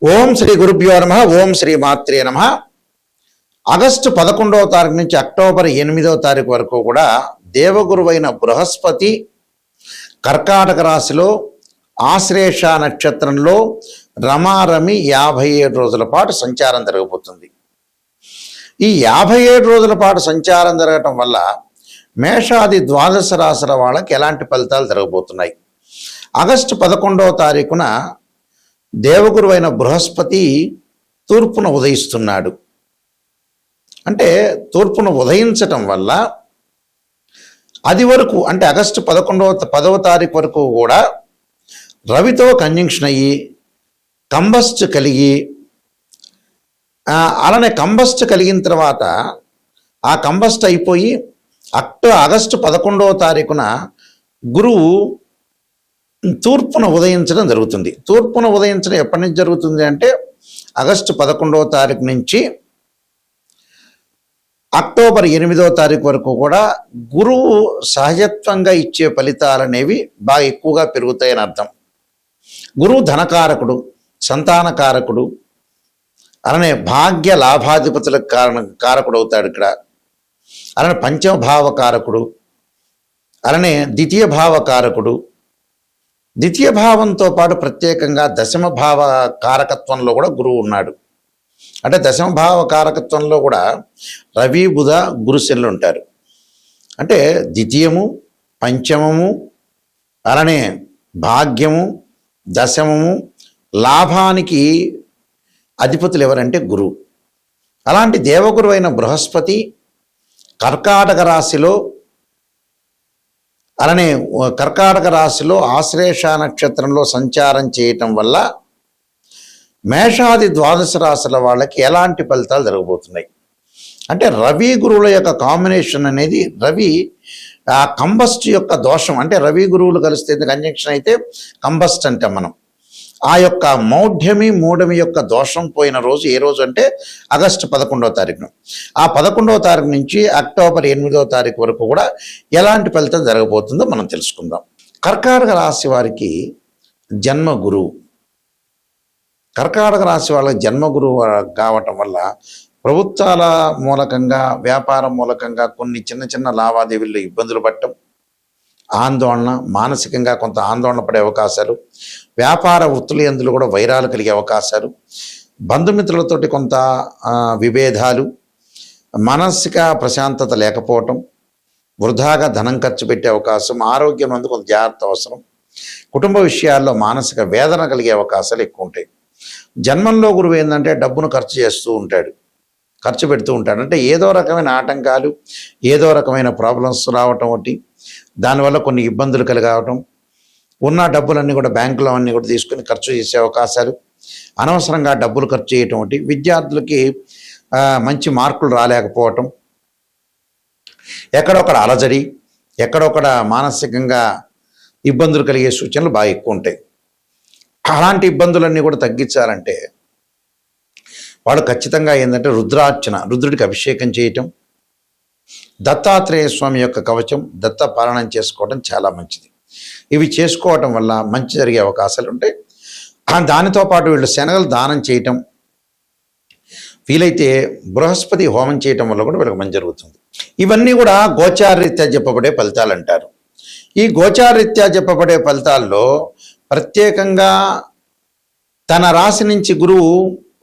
ఓం శ్రీ గురుభ్యో నమః. ఓం శ్రీ మాత్రే నమః. ఆగస్టు 11వ తారీఖు నుంచి అక్టోబర్ 8వ తారీఖు వరకు కూడా దేవగురువైన బృహస్పతి కర్కాటక రాశిలో ఆశ్లేష నక్షత్రంలో రమారమి 57 రోజుల పాటు సంచారం జరగబోతుంది. ఈ 57 రోజుల పాటు సంచారం జరగటం వల్ల మేషాది ద్వాదశ రాశుల వాళ్ళకి ఎలాంటి ఫలితాలు జరగబోతున్నాయి? ఆగస్టు 11వ తారీఖున దేవగురువైన బృహస్పతి తూర్పున ఉదయిస్తున్నాడు. అంటే తూర్పున ఉదయించటం వల్ల అది వరకు అంటే ఆగస్టు 10వ తారీఖు వరకు కూడా రవితో కంజంక్షన్ అయ్యి కంబస్ట్ కలిగి అలానే కంబస్ట్ కలిగిన తర్వాత ఆ కంబస్ట్ అయిపోయి ఆగస్టు 11వ తారీఖున గురువు తూర్పున ఉదయించడం జరుగుతుంది. తూర్పున ఉదయించడం ఎప్పటి నుంచి జరుగుతుంది అంటే ఆగస్టు 11వ తారీఖు నుంచి అక్టోబర్ 8వ తారీఖు వరకు కూడా గురువు సహజత్వంగా ఇచ్చే ఫలితాలు అనేవి బాగా ఎక్కువగా పెరుగుతాయని అర్థం. గురువు ధనకారకుడు, సంతానకారకుడు, అలానే భాగ్య లాభాధిపతులకు కారకుడు అవుతాడు. ఇక్కడ అలానే పంచమ భావకారకుడు, అలానే ద్వితీయ భావకారకుడు. ద్వితీయ భావంతో పాటు ప్రత్యేకంగా దశమ భావ కారకత్వంలో కూడా గురువు ఉన్నాడు. అంటే దశమ భావ కారకత్వంలో కూడా రవి బుధ గురుశనులు ఉంటారు. అంటే ద్వితీయము, పంచమము, అలానే భాగ్యము, దశమము, లాభానికి అధిపతులు ఎవరంటే గురువు. అలాంటి దేవగురు అయిన బృహస్పతి కర్కాటక రాశిలో అలానే కర్కాటక రాశిలో ఆశ్లేష నక్షత్రంలో సంచారం చేయటం వల్ల మేషాది ద్వాదశ రాశుల వాళ్ళకి ఎలాంటి ఫలితాలు జరగబోతున్నాయి అంటే రవి గురువుల యొక్క కాంబినేషన్ అనేది రవి ఆ కంబస్ట్ యొక్క దోషం అంటే రవి గురువులు కలిస్తే కంజంక్షన్ అయితే కంబస్ట్ అంటాం మనం. ఆ యొక్క మౌఢ్యమి మూఢమి యొక్క దోషం పోయిన రోజు ఏ రోజు అంటే ఆగస్టు 11వ తారీఖున. ఆ 11వ తారీఖు నుంచి అక్టోబర్ 8వ తారీఖు వరకు కూడా ఎలాంటి ఫలితం జరగబోతుందో మనం తెలుసుకుందాం. కర్కాటక రాశి వారికి జన్మ గురువు. కర్కాటక రాశి వాళ్ళకి జన్మ గురువు కావటం వల్ల ప్రభుత్వాల మూలకంగా వ్యాపారం మూలకంగా కొన్ని చిన్న చిన్న లావాదేవీల్లో ఇబ్బందులు పడటం, ఆందోళన, మానసికంగా కొంత ఆందోళన పడే అవకాశాలు, వ్యాపార వృత్తుల యందు కూడా వైరాలు కలిగే అవకాశాలు, బంధుమిత్రులతోటి కొంత విభేదాలు, మానసిక ప్రశాంతత లేకపోవటం, వృధాగా ధనం ఖర్చు పెట్టే అవకాశం, ఆరోగ్యం నందు కొంత జాగ్రత్త అవసరం, కుటుంబ విషయాల్లో మానసిక వేదన కలిగే అవకాశాలు ఎక్కువ ఉంటాయి. జన్మంలో గురువు ఏంటంటే డబ్బును ఖర్చు చేస్తూ ఉంటాడు, ఖర్చు పెడుతూ ఉంటాడు. అంటే ఏదో రకమైన ఆటంకాలు, ఏదో రకమైన ప్రాబ్లమ్స్ రావటం ఒకటి, దానివల్ల కొన్ని ఇబ్బందులు కలిగవటం, ఉన్న డబ్బులన్నీ కూడా బ్యాంకులో అన్నీ కూడా తీసుకుని ఖర్చు చేసే అవకాశాలు, అనవసరంగా డబ్బులు ఖర్చు చేయటం ఒకటి, విద్యార్థులకి మంచి మార్కులు రాలేకపోవటం, ఎక్కడొక్కడ అలజడి, ఎక్కడొక్కడ మానసికంగా ఇబ్బందులు కలిగే సూచనలు బాగా ఎక్కువ ఉంటాయి. అలాంటి ఇబ్బందులన్నీ కూడా తగ్గించాలంటే వాడు ఖచ్చితంగా ఏంటంటే రుద్రార్చన, రుద్రుడికి అభిషేకం చేయటం, దత్తాత్రేయ స్వామి యొక్క కవచం, దత్త పాలనం చేసుకోవడం చాలా మంచిది. ఇవి చేసుకోవటం వల్ల మంచి జరిగే అవకాశాలు ఉంటాయి. దానితో పాటు వీళ్ళు శనగలు దానం చేయటం, వీలైతే బృహస్పతి హోమం చేయటం వల్ల కూడా వీళ్ళకి మంచి జరుగుతుంది. ఇవన్నీ కూడా గోచారరీత్యా చెప్పబడే ఫలితాలు అంటారు. ఈ గోచారరీత్యా చెప్పబడే ఫలితాల్లో ప్రత్యేకంగా తన రాశి నుంచి గురువు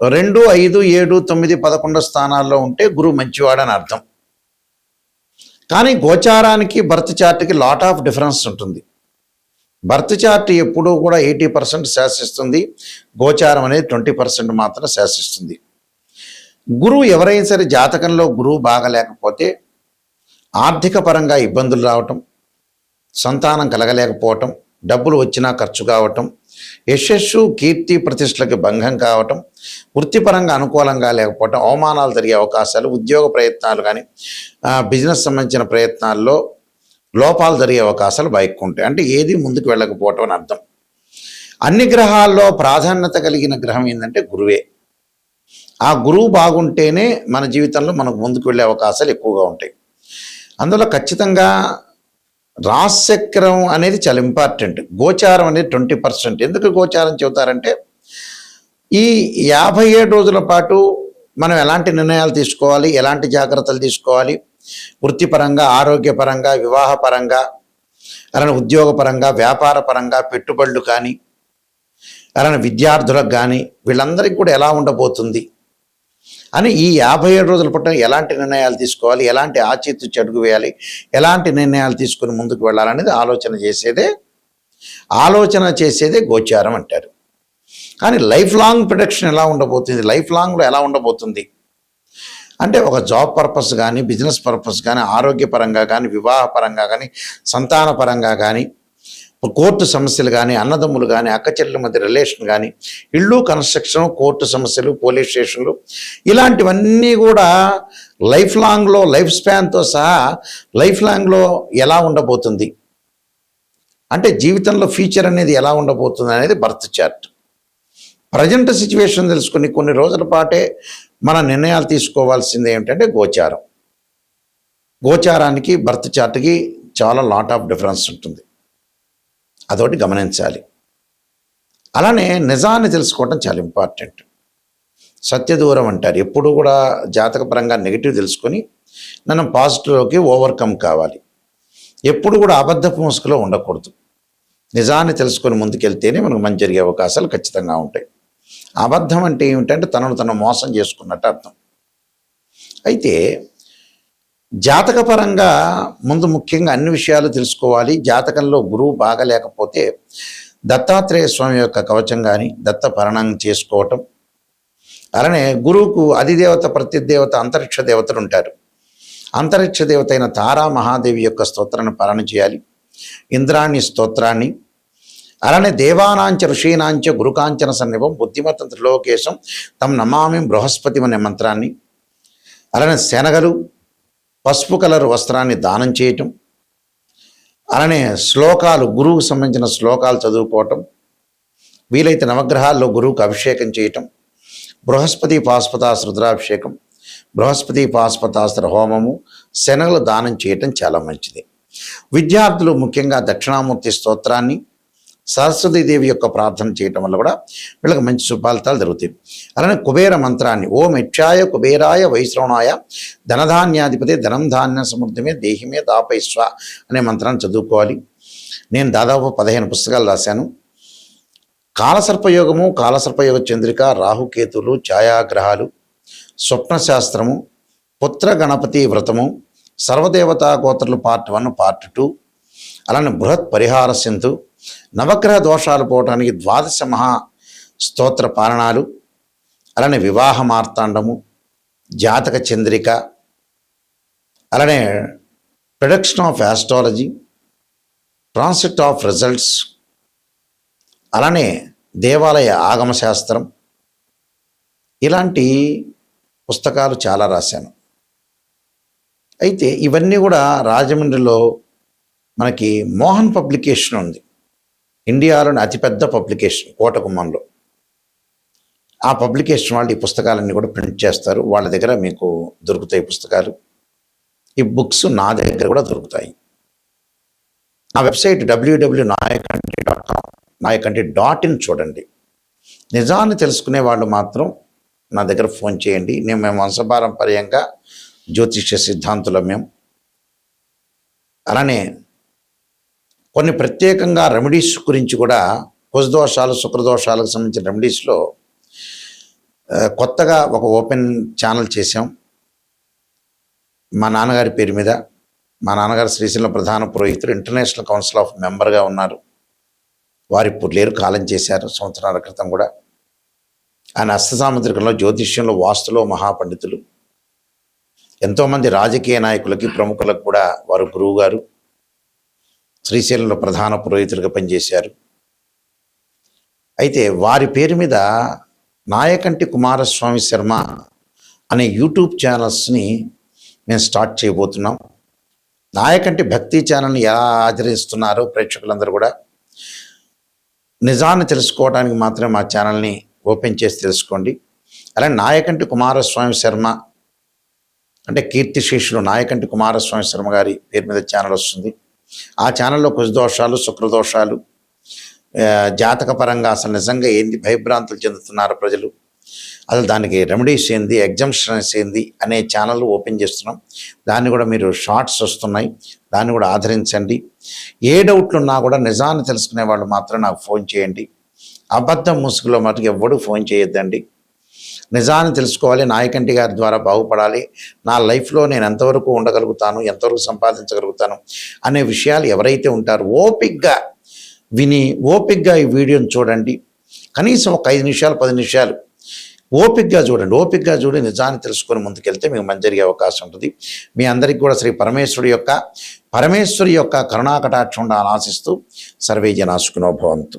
2, 5, 7, 9, 11 స్థానాల్లో ఉంటే గురువు మంచివాడని అర్థం. కానీ గోచారానికి బర్త్ చార్ట్కి లాట్ ఆఫ్ డిఫరెన్స్ ఉంటుంది. బర్త్ చార్ట్ ఎప్పుడూ కూడా 80% శాసిస్తుంది, గోచారం అనేది 20% మాత్రం శాసిస్తుంది. గురువు ఎవరైనా సరే జాతకంలో గురువు బాగలేకపోతే ఆర్థిక పరంగా ఇబ్బందులు రావటం, సంతానం కలగలేకపోవటం, డబ్బులు వచ్చినా ఖర్చు కావటం, యశస్సు కీర్తి ప్రతిష్టలకి భంగం కావటం, వృత్తిపరంగా అనుకూలంగా లేకపోవటం, అవమానాలు జరిగే అవకాశాలు, ఉద్యోగ ప్రయత్నాలు కానీ బిజినెస్ సంబంధించిన ప్రయత్నాల్లో లోపాలు జరిగే అవకాశాలు బాగా ఎక్కువ ఉంటాయి. అంటే ఏది ముందుకు వెళ్ళకపోవటం అని అర్థం. అన్ని గ్రహాల్లో ప్రాధాన్యత కలిగిన గ్రహం ఏంటంటే గురువే. ఆ గురువు బాగుంటేనే మన జీవితంలో మనకు ముందుకు వెళ్ళే అవకాశాలు ఎక్కువగా ఉంటాయి. అందులో ఖచ్చితంగా రాశిచక్రం అనేది చాలా ఇంపార్టెంట్. గోచారం అనేది 20%. ఎందుకు గోచారం చెబుతారంటే ఈ 57 రోజుల పాటు మనం ఎలాంటి నిర్ణయాలు తీసుకోవాలి, ఎలాంటి జాగ్రత్తలు తీసుకోవాలి, వృత్తిపరంగా, ఆరోగ్యపరంగా, వివాహపరంగా, అలానే ఉద్యోగపరంగా, వ్యాపార పరంగా, పెట్టుబడులు కానీ, అలానే విద్యార్థులకు కానీ, వీళ్ళందరికీ కూడా ఎలా ఉండబోతుంది అని ఈ 57 రోజుల పాటు ఎలాంటి నిర్ణయాలు తీసుకోవాలి, ఎలాంటి ఆచితూచి అడుగు వేయాలి, ఎలాంటి నిర్ణయాలు తీసుకుని ముందుకు వెళ్ళాలనేది ఆలోచన చేసేదే గోచారం అంటారు. కానీ లైఫ్ లాంగ్ ప్రొడక్షన్ ఎలా ఉండబోతుంది, లైఫ్ లాంగ్లో ఎలా ఉండబోతుంది అంటే ఒక జాబ్ పర్పస్ కానీ, బిజినెస్ పర్పస్ కానీ, ఆరోగ్యపరంగా కానీ, వివాహపరంగా కానీ, సంతానపరంగా కానీ, కోర్టు సమస్యలు కానీ, అన్నదమ్ములు కానీ, అక్క చెల్లెల మధ్య రిలేషన్ కానీ, ఇళ్ళు కన్స్ట్రక్షన్, కోర్టు సమస్యలు, పోలీస్ స్టేషన్లు, ఇలాంటివన్నీ కూడా లైఫ్ లాంగ్లో, లైఫ్ స్పాన్తో సహా లైఫ్ లాంగ్లో ఎలా ఉండబోతుంది అంటే జీవితంలో ఫ్యూచర్ అనేది ఎలా ఉండబోతుంది అనేది బర్త్ చార్ట్. ప్రజెంట్ సిచ్యువేషన్ తెలుసుకుని కొన్ని రోజుల పాటే మన నిర్ణయాలు తీసుకోవాల్సింది ఏమిటంటే గోచారం. గోచారానికి బర్త్ చార్ట్కి చాలా లాట్ ఆఫ్ డిఫరెన్స్ ఉంటుంది, అదొకటి గమనించాలి. అలానే నిజాన్ని తెలుసుకోవడం చాలా ఇంపార్టెంట్. సత్యదూరం అంటారు. ఎప్పుడు కూడా జాతకపరంగా నెగిటివ్ తెలుసుకొని మనం పాజిటివ్లోకి ఓవర్కమ్ కావాలి. ఎప్పుడు కూడా అబద్ధపు ముసుగులో ఉండకూడదు. నిజాన్ని తెలుసుకొని ముందుకెళ్తేనే మనకు మంచి జరిగే అవకాశాలు ఖచ్చితంగా ఉంటాయి. అబద్ధం అంటే ఏమిటంటే తను మోసం చేసుకున్నట్టు అర్థం. అయితే జాతకపరంగా ముందు ముఖ్యంగా అన్ని విషయాలు తెలుసుకోవాలి. జాతకంలో గురువు బాగా లేకపోతే దత్తాత్రేయ స్వామి యొక్క కవచం కానీ, దత్త పరణం చేసుకోవటం. అలానే గురువుకు అధిదేవత, ప్రతిదేవత, అంతరిక్ష దేవతలు ఉంటారు. అంతరిక్ష దేవత అయిన తారా మహాదేవి యొక్క స్తోత్రాన్ని పాలన చేయాలి, ఇంద్రాణి స్తోత్రాన్ని. అలానే దేవానాంచ ఋషీనాంచ గురుకాంచన సన్నిభం బుద్ధిమతం త్రిలోకేశం తం నమామి బృహస్పతి అనే మంత్రాన్ని, అలానే శనగలు, పసుపు కలర్ వస్త్రాన్ని దానం చేయటం, అలానే శ్లోకాలు, గురువుకు సంబంధించిన శ్లోకాలు చదువుకోవటం, వీలైతే నవగ్రహాల్లో గురువుకు అభిషేకం చేయటం, బృహస్పతి పాశుపతాస్త్ర రుద్రాభిషేకం, బృహస్పతి పాశుపతాస్త్ర హోమము, శనగలు దానం చేయటం చాలా మంచిది. విద్యార్థులు ముఖ్యంగా దక్షిణామూర్తి స్తోత్రాన్ని, సరస్వతీదేవి యొక్క ప్రార్థన చేయటం వల్ల కూడా వీళ్ళకి మంచి సుఫలితాలు జరుగుతాయి. అలానే కుబేర మంత్రాన్ని, ఓం యక్షాయ కుబేరాయ వైశ్రవణాయ ధనధాన్యాధిపతి ధనం ధాన్య సమృద్ధిమే దేహిమే దాపైస్వ అనే మంత్రాన్ని చదువుకోవాలి. నేను దాదాపు 15 పుస్తకాలు రాశాను. కాలసర్పయోగము, కాలసర్పయోగ చంద్రిక, రాహుకేతులు, ఛాయాగ్రహాలు, స్వప్నశాస్త్రము, పుత్ర గణపతి వ్రతము, సర్వదేవతా గోత్రలు పార్ట్ 1, పార్ట్ 2, అలానే బృహత్ పరిహార సింధు, నవగ్రహ దోషాలు పోవటానికి 12 మహా స్తోత్ర పారణాలు, అలానే వివాహ మార్తాండము, జాతక చంద్రిక, అలానే production of astrology, transit of results, అలానే దేవాలయ ఆగమ శాస్త్రం, ఇలాంటి పుస్తకాలు చాలా రాశాను. అయితే ఇవన్నీ కూడా రాజమండ్రిలో మనకి మోహన్ పబ్లికేషన్ ఉంది, ఇండియాలోని అతిపెద్ద పబ్లికేషన్ కోటగుమ్మంలో. ఆ పబ్లికేషన్ వాళ్ళు ఈ పుస్తకాలన్నీ కూడా ప్రింట్ చేస్తారు. వాళ్ళ దగ్గర మీకు దొరుకుతాయి పుస్తకాలు. ఈ బుక్స్ నా దగ్గర కూడా దొరుకుతాయి. నా వెబ్సైట్ www.nayakanti.com, nayakanti.in చూడండి. నిజాన్ని తెలుసుకునే వాళ్ళు మాత్రం నా దగ్గర ఫోన్ చేయండి. మేము వంశపారంపర్యంగా జ్యోతిష్య సిద్ధాంతులం మేము. అలానే కొన్ని ప్రత్యేకంగా రెమెడీస్ గురించి కూడా, కుజదోషాలు, శుక్రదోషాలకు సంబంధించిన రెమెడీస్లో కొత్తగా ఒక ఓపెన్ ఛానల్ చేసాం మా నాన్నగారి పేరు మీద. మా నాన్నగారు శ్రీశైలం ప్రధాన పురోహితులు, ఇంటర్నేషనల్ కౌన్సిల్ ఆఫ్ మెంబర్గా ఉన్నారు. వారు ఇప్పుడు లేరు, కాలం చేశారు సంవత్సరాల క్రితం కూడా. ఆయన హస్తసాముద్రికంలో, జ్యోతిష్యంలో, వాస్తులో మహాపండితులు. ఎంతోమంది రాజకీయ నాయకులకి, ప్రముఖులకు కూడా వారు గురువు గారు. శ్రీశైలంలో ప్రధాన పురోహితులుగా పనిచేశారు. అయితే వారి పేరు మీద నాయకంటి కుమారస్వామి శర్మ అనే యూట్యూబ్ ఛానల్స్ని మేము స్టార్ట్ చేయబోతున్నాం. నాయకంటి భక్తి ఛానల్ని ఎలా ఆచరిస్తున్నారో ప్రేక్షకులందరూ కూడా నిజాన్ని తెలుసుకోవడానికి మాత్రమే మా ఛానల్ని ఓపెన్ చేసి తెలుసుకోండి. అలాగే నాయకంటి కుమారస్వామి శర్మ అంటే కీర్తిశేషులు నాయకంటి కుమారస్వామి శర్మ గారి పేరు మీద ఛానల్ వస్తుంది. ఆ ఛానల్లో కుజదోషాలు, శుక్రదోషాలు, జాతకపరంగా అసలు నిజంగా ఏంది భయభ్రాంతులు చెందుతున్నారు ప్రజలు, అసలు దానికి రెమెడీస్ ఏంది, ఎగ్జామ్షన్స్ ఏంది అనే ఛానల్ ఓపెన్ చేస్తున్నాం. దాన్ని కూడా మీరు షార్ట్స్ వస్తున్నాయి, దాన్ని కూడా ఆదరించండి. ఏ డౌట్లు ఉన్నా కూడా నిజాన్ని తెలుసుకునే వాళ్ళు మాత్రం నాకు ఫోన్ చేయండి. అబద్ధం ముసుగులో మటుకు ఎవ్వడూ ఫోన్ చేయొద్దండి. నిజాన్ని తెలుసుకోవాలి, నాయకంటి గారి ద్వారా బాగుపడాలి, నా లైఫ్లో నేను ఎంతవరకు ఉండగలుగుతాను, ఎంతవరకు సంపాదించగలుగుతాను అనే విషయాలు ఎవరైతే ఉంటారో ఓపిక్గా విని ఓపిక్గా ఈ వీడియోని చూడండి. కనీసం ఒక 5 నిమిషాలు 10 నిమిషాలు ఓపిక్గా చూడండి. ఓపిక్గా చూడి నిజాన్ని తెలుసుకొని ముందుకెళ్తే మీకు మంచి జరిగే అవకాశం ఉంటుంది. మీ అందరికీ కూడా శ్రీ పరమేశ్వరి యొక్క కరుణాకటాక్షం ఉండాలని ఆశిస్తూ సర్వే జనా సుఖినో భవంతు.